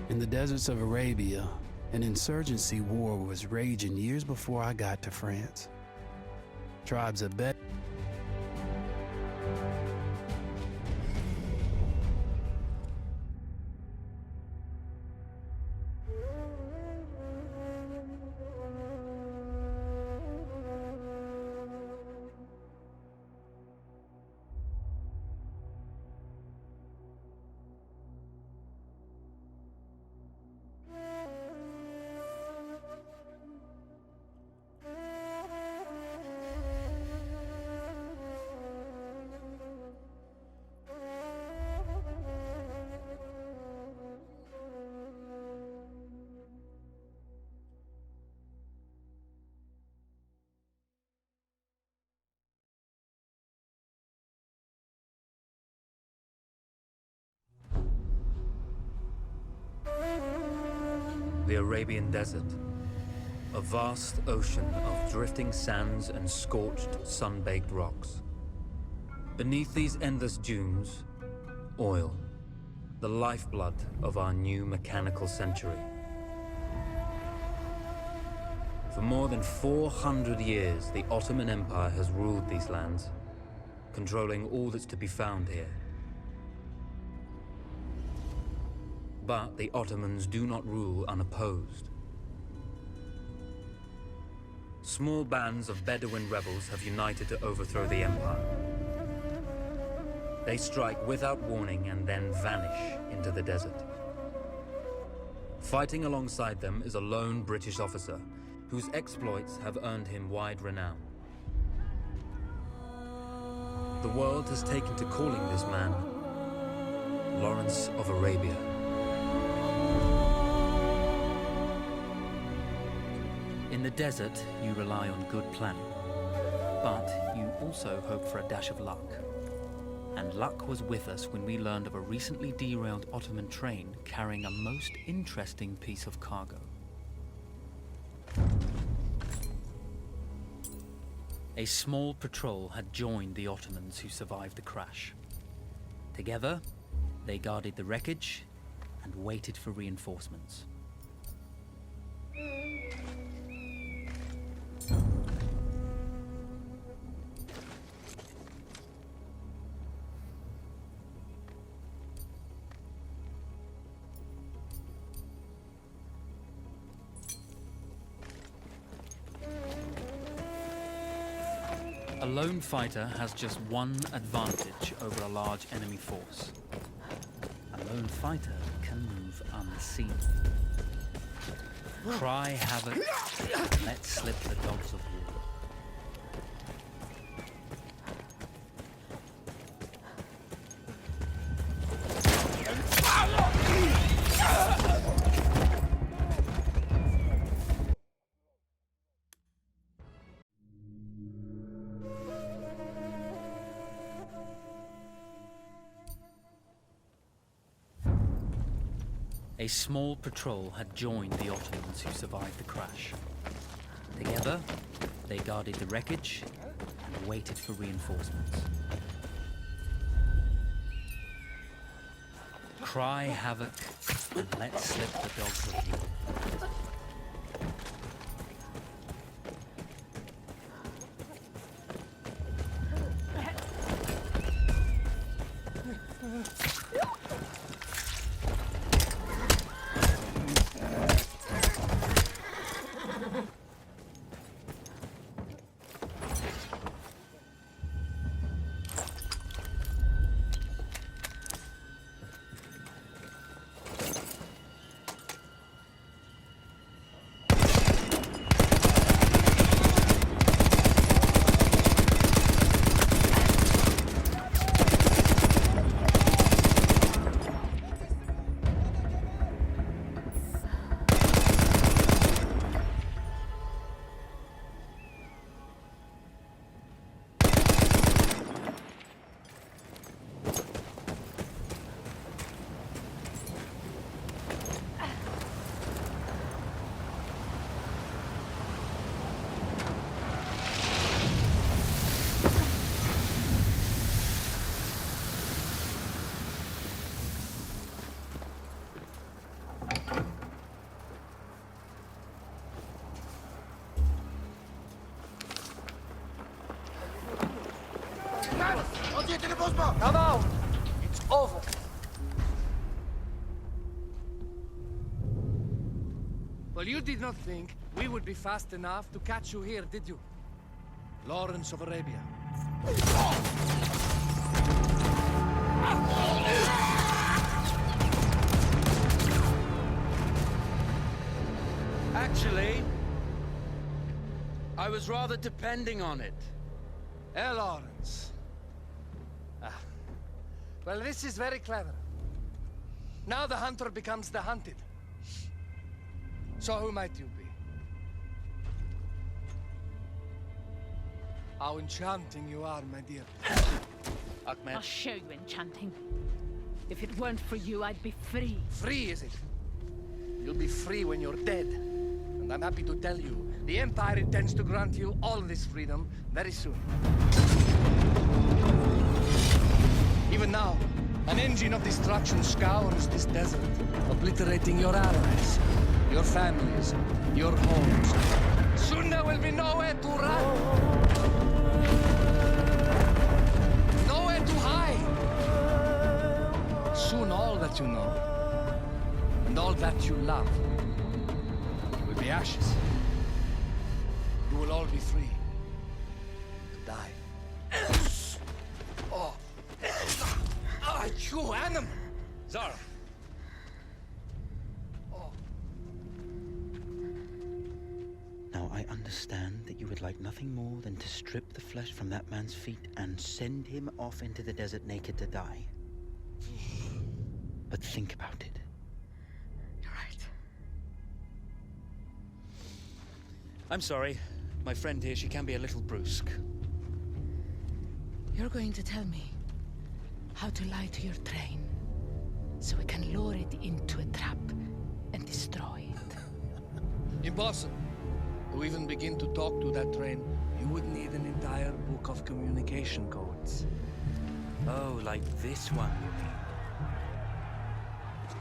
In the deserts of Arabia, an insurgency war was raging years before I got to France. Tribes of Bedouins. The Arabian Desert, a vast ocean of drifting sands and scorched, sun-baked rocks. Beneath these endless dunes, oil, the lifeblood of our new mechanical century. For more than 400 years, the Ottoman Empire has ruled these lands, controlling all that's to be found here. But the Ottomans do not rule unopposed. Small bands of Bedouin rebels have united to overthrow the empire. They strike without warning and then vanish into the desert. Fighting alongside them is a lone British officer whose exploits have earned him wide renown. The world has taken to calling this man Lawrence of Arabia. In the desert, you rely on good planning, but you also hope for a dash of luck. And luck was with us when we learned of a recently derailed Ottoman train carrying a most interesting piece of cargo. A small patrol had joined the Ottomans who survived the crash. Together, they guarded the wreckage and waited for reinforcements. A lone fighter has just one advantage over a large enemy force. A lone fighter can move unseen. Cry havoc, and let slip the dogs of war. A small patrol had joined the Ottomans who survived the crash. Together, they guarded the wreckage and waited for reinforcements. Cry havoc and let slip the dogs of war. Come out! It's over. Well, you did not think we would be fast enough to catch you here, did you? Lawrence of Arabia. Actually, I was rather depending on it. Lawrence. Well, this is very clever. Now the hunter becomes the hunted. So who might you be? How enchanting you are, my dear. Ahmed. I'll show you enchanting. If it weren't for you, I'd be free. Free, is it? You'll be free when you're dead. And I'm happy to tell you, the Empire intends to grant you all this freedom very soon. Even now, an engine of destruction scours this desert, obliterating your allies, your families, your homes. Soon there will be nowhere to run. Nowhere to hide. Soon all that you know, and all that you love, will be ashes. You will all be free to die. Oh. Ah, you animal! Zara. Now, I understand that you would like nothing more than to strip the flesh from that man's feet and send him off into the desert naked to die. But think about it. You're right. I'm sorry. My friend here, she can be a little brusque. You're going to tell me how to lie to your train, so we can lure it into a trap and destroy it. Impossible. To even begin to talk to that train, you would need an entire book of communication codes. Oh, like this one, you mean?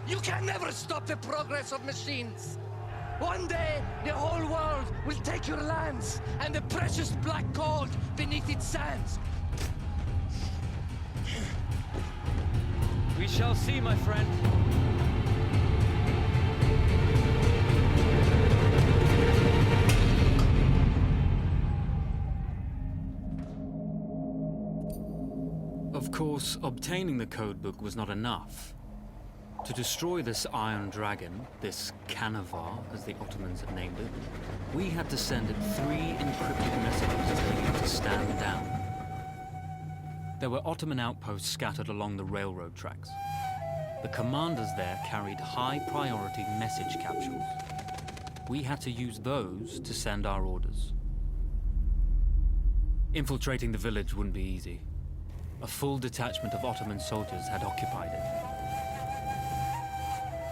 You can never stop the progress of machines. One day, the whole world will take your lands and the precious black gold beneath its sands. We shall see, my friend. Of course, obtaining the codebook was not enough. To destroy this Iron Dragon, this Canavar, as the Ottomans had named it, we had to send it 3 encrypted messages telling it to stand down. There were Ottoman outposts scattered along the railroad tracks. The commanders there carried high-priority message capsules. We had to use those to send our orders. Infiltrating the village wouldn't be easy. A full detachment of Ottoman soldiers had occupied it.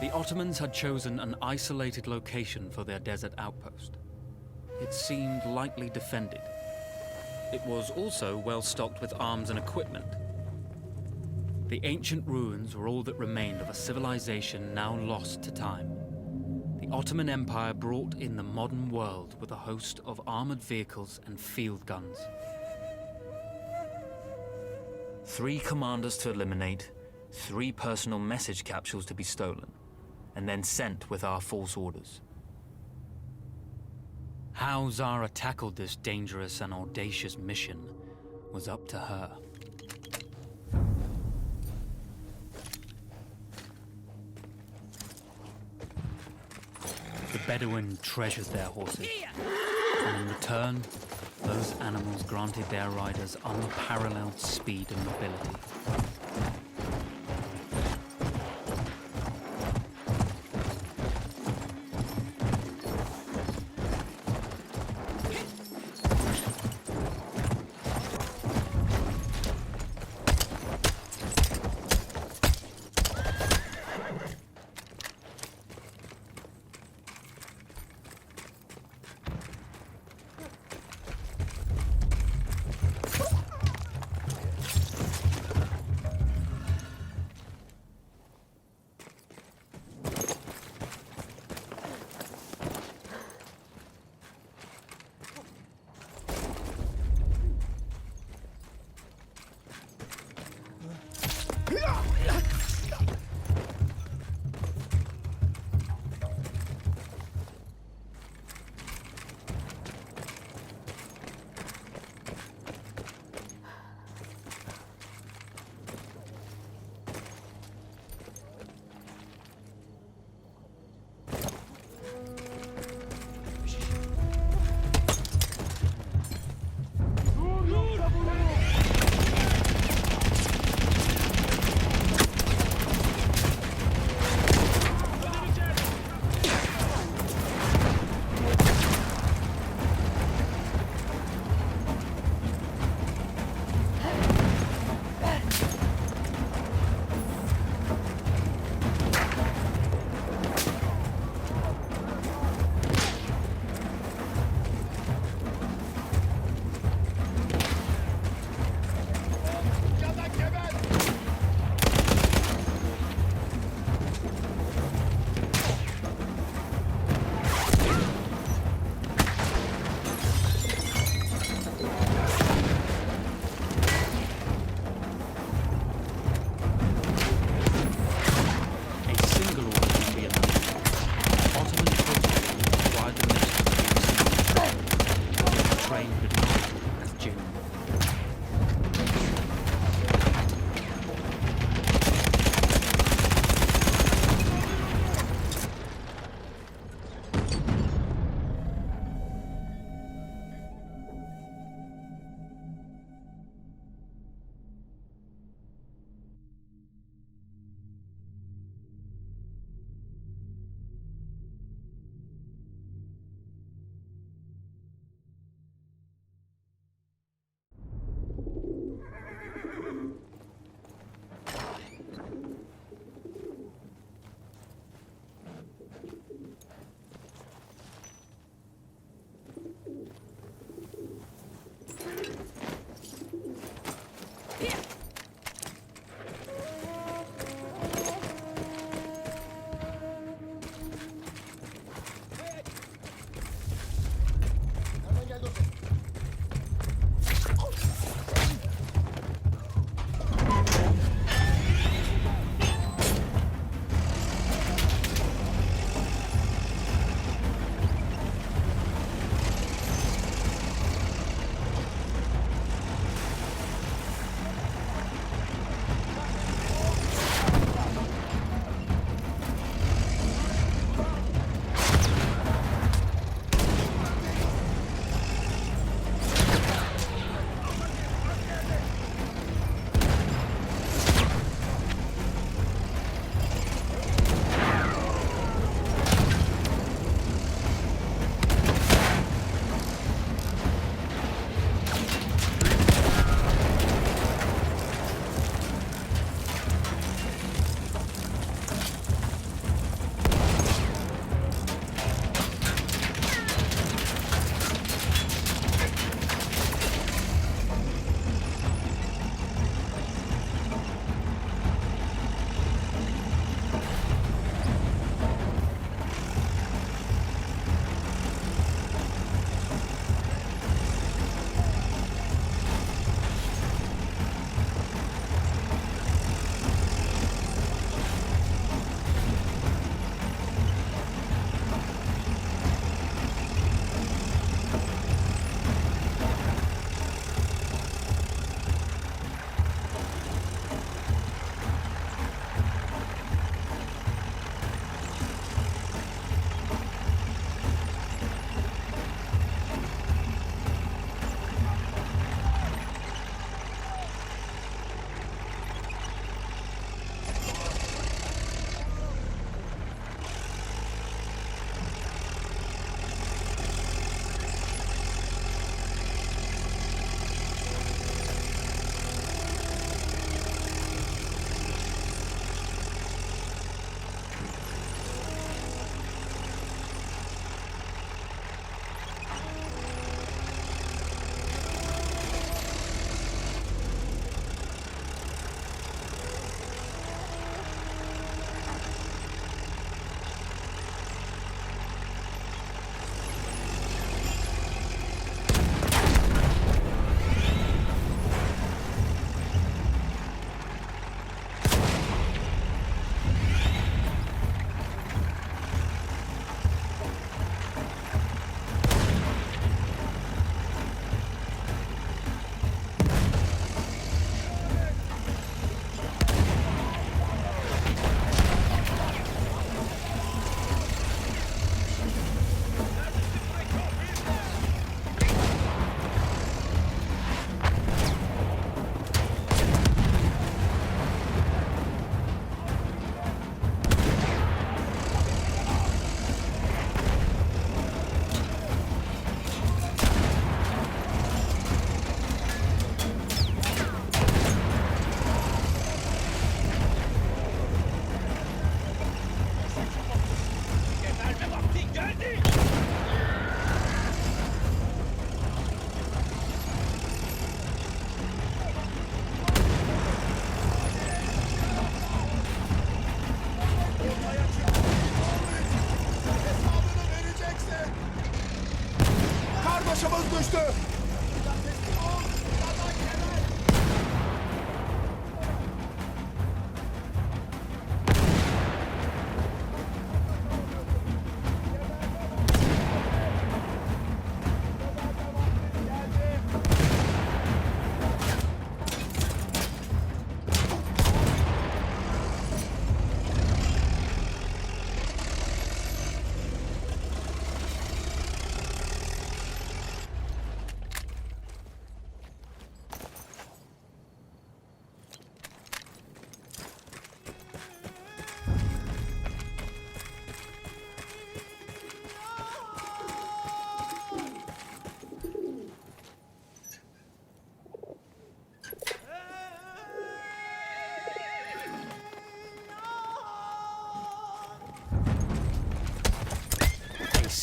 The Ottomans had chosen an isolated location for their desert outpost. It seemed lightly defended. It was also well stocked with arms and equipment. The ancient ruins were all that remained of a civilization now lost to time. The Ottoman Empire brought in the modern world with a host of armored vehicles and field guns. 3 commanders to eliminate, 3 personal message capsules to be stolen, and then sent with our false orders. How Zara tackled this dangerous and audacious mission was up to her. The Bedouin treasured their horses, and in return, those animals granted their riders unparalleled speed and mobility.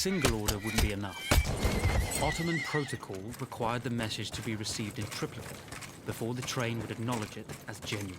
single order wouldn't be enough. Ottoman protocol required the message to be received in triplicate before the train would acknowledge it as genuine.